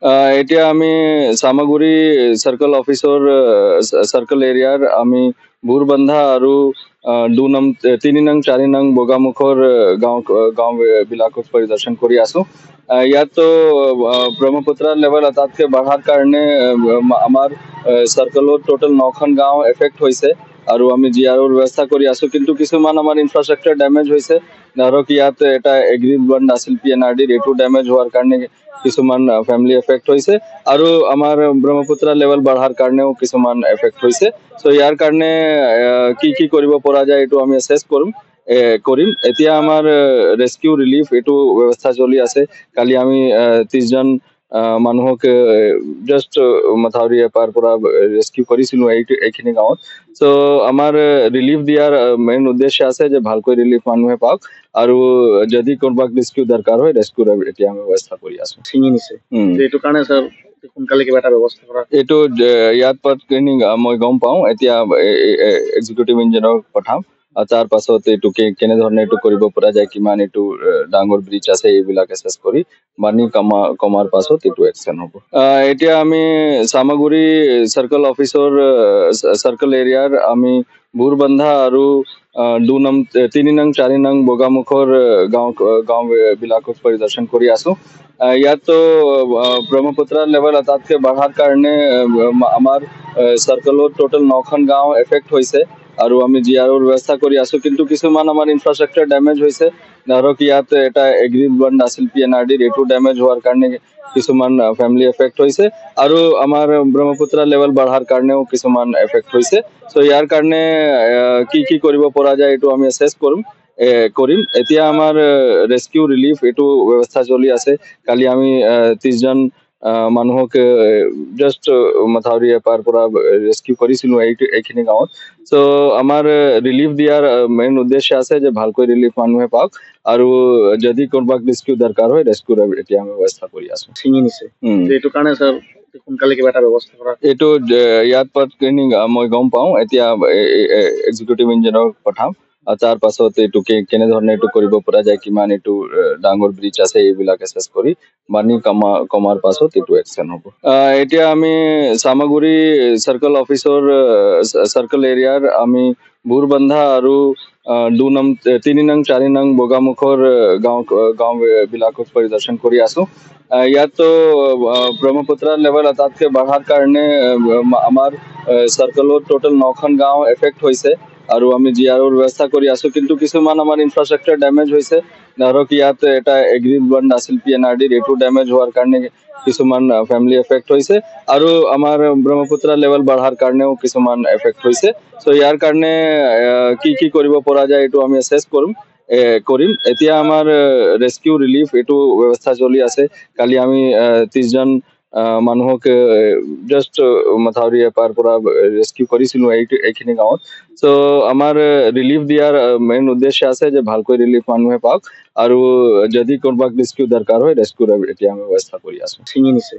এতিয়া আমি চামাগুৰি চাৰ্কল অফিচৰ চাৰ্কল এৰিয়াৰ আমি বুৰবান্ধা আৰু 2 নং 3 নং 4 নং বগামুখৰ গাঁও বিলাকক পৰিদৰ্শন কৰি আছো। ইয়াতো ব্ৰহ্মপুত্ৰৰ লেভেল আটাইতকৈ বঢ়াৰ কাৰণে আমাৰ চাৰ্কলত টোটেল 9খন গাঁও এফেক্ট হৈছে আৰু আমি জিআৰৰ ব্যৱস্থা কৰি আছো, কিন্তু কিছুমান আমাৰ ইনফ্ৰাষ্ট্ৰাকচাৰ ডেমেজ হৈছে। ধৰক ইয়াত এটা এগ্ৰিড বণ্ড আছিল PNRD, এইটো ডেমেজ হোৱাৰ কাৰণে কিছুমান ফেমিলি এফেক্ট হৈছে আৰু আমাৰ ব্ৰহ্মপুত্ৰৰ লেভেল বঢ়াৰ কাৰণেও কিছুমান এফেক্ট হৈছে। চ' ইয়াৰ কাৰণে কি কৰিব পৰা যায় এইটো আমি এছেছ কৰিম। এতিয়া আমাৰ ৰেস্কিউ ৰিলিফ এইটো ব্যৱস্থা চলি আছে। কালি আমি 30জন মানুহক জাষ্ট মাথাউৰি এপাৰ পৰা ৰেস্কিউ কৰিছিলো এইখিনি গাঁৱত। চ' আমাৰ ৰিলিফ দিয়াৰ মেইন উদ্দেশ্য আছে যে ভালকৈ ৰিলিফ মানুহে পাওক আৰু যদি কোনোবাক ৰেস্কিউ দৰকাৰ হয় ৰেস্কিউৰ এতিয়া আমি ব্যৱস্থা কৰি আছো। ছিঙি নিছে এইটো কাৰণে স্যাৰ সোনকালে কিবা এটা ব্যৱস্থা কৰা। এইটো ইয়াত পাতখিনি মই গম পাওঁ, এতিয়া এক্সিকিউটিভ ইঞ্জিনিয়াৰক পঠাম। তাৰ পাছত এইটো কেনেধৰণে এইটো কৰিব পৰা যায়, কিমান এইটো ডাঙৰ ব্ৰিজ আছে এইবিলাক এছেছ কৰি পানী কমাৰ পাছত এইটো একশ্যন হ'ব। এতিয়া আমি চামাগুৰি চাৰ্কল অফিচৰ চাৰ্কল এৰিয়াৰ আমি বুৰবান্ধা আৰু 2 নং 3 নং 4 নং বগামুখৰ গাঁও বিলাকক পৰিদৰ্শন কৰি আছো। ইয়াতো ব্ৰহ্মপুত্ৰৰ লেভেল আটাইতকৈ বঢ়াৰ কাৰণে আমাৰ চাৰ্কলত টোটেল 9খন গাঁও এফেক্ট হৈছে আৰু আমি জিআৰৰ ব্যৱস্থা কৰি আছো, কিন্তু কিছুমান আমাৰ ইনফ্ৰাষ্ট্ৰাকচাৰ ডেমেজ হৈছে। ধৰক ইয়াত এটা এগ্ৰিড বণ্ড আছিল PNRD, এইটো ডেমেজ হোৱাৰ কাৰণে কিছুমান ফেমিলি এফেক্ট হৈছে আৰু আমাৰ ব্ৰহ্মপুত্ৰৰ লেভেল বঢ়াৰ কাৰণেও কিছুমান এফেক্ট হৈছে। চ' ইয়াৰ কাৰণে কি কৰিব পৰা যায় এইটো আমি এছেছ কৰিম। এতিয়া আমাৰ ৰেস্কিউ ৰিলিফ এইটো ব্যৱস্থা চলি আছে। কালি আমি 30জন মানুহক জাষ্ট মাথাউৰি এপাৰ পৰা ৰেস্কিউ কৰিছিলো এইখিনি গাঁৱত। চ' আমাৰ ৰিলিফ দিয়াৰ মেইন উদ্দেশ্য আছে যে ভালকৈ ৰিলিফ মানুহে পাওক আৰু যদি কোনোবাক ৰেস্কিউ দৰকাৰ হয় ৰেস্কিউৰ এতিয়া আমি ব্যৱস্থা কৰি আছো। ছিঙি নিছে এইটো কাৰণে স্যাৰ সোনকালে কিবা এটা ব্যৱস্থা কৰা। এইটো ইয়াত পাতখিনি মই গম পাওঁ, এতিয়া এক্সিকিউটিভ ইঞ্জিনিয়াৰক পঠাম। তাৰ পাছত এইটো কেনেধৰণে এইটো কৰিব পৰা যায়, কিমান এইটো ডাঙৰ ব্ৰিজ আছে এইবিলাক এছেছ কৰি পানী কমাৰ পাছত এইটো একশ্যন হ'ব। এতিয়া আমি চামাগুৰি চাৰ্কল অফিচৰ চাৰ্কল এৰিয়াৰ আমি বুৰবান্ধা আৰু 2 নং 3 নং 4 নং বগামুখৰ গাঁও বিলাকক পৰিদৰ্শন কৰি আছো। ইয়াতো ব্ৰহ্মপুত্ৰৰ লেভেল আটাইতকৈ বঢ়াৰ কাৰণে আমাৰ চাৰ্কলত টোটেল 9খন গাঁও এফেক্ট হৈছে আৰু আমি জিআৰৰ ব্যৱস্থা কৰি আছো, কিন্তু কিছুমান আমাৰ ইনফ্ৰাষ্ট্ৰাকচাৰ ডেমেজ হৈছে। ধৰক ইয়াত এটা এগ্ৰিড বণ্ড আছিল PNRD, এইটো ডেমেজ হোৱাৰ কাৰণে কিছুমান ফেমিলি এফেক্ট হৈছে আৰু আমাৰ ব্ৰহ্মপুত্ৰৰ লেভেল বঢ়াৰ কাৰণেও কিছুমান এফেক্ট হৈছে। চ' ইয়াৰ কাৰণে কি কৰিব পৰা যায় এইটো আমি এছেছ কৰিম। এতিয়া আমাৰ ৰেস্কিউ ৰিলিফ এইটো ব্যৱস্থা চলি আছে। কালি আমি 30জন মানুহক জাষ্ট মাথাউৰি এপাৰ পৰা ৰেস্কিউ কৰিছিলো এইখিনি গাঁৱত। চ' আমাৰ ৰিলিফ দিয়াৰ মেইন উদ্দেশ্য আছে যে ভালকৈ ৰিলিফ মানুহে পাওক আৰু যদি কোনোবাক ৰেস্কিউ দৰকাৰ হয় ৰেস্কিউৰ এতিয়া আমি ব্যৱস্থা কৰি আছো। ছিঙি নিছে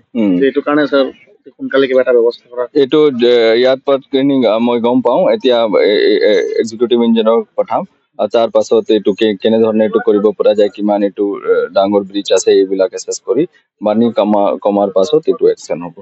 এইটো কাৰণে স্যাৰ সোনকালে কিবা এটা ব্যৱস্থা কৰা। এইটো ইয়াত পাতখিনি মই গম পাওঁ, এতিয়া এক্সিকিউটিভ ইঞ্জিনিয়াৰক পঠাম। তাৰ পাছত এইটো কেনেধৰণে এইটো কৰিব পৰা যায়, কিমান এইটো ডাঙৰ ব্ৰিজ আছে এইবিলাক এছেছ কৰি পানী কমাৰ পাছত এইটো একশ্যন হ'ব।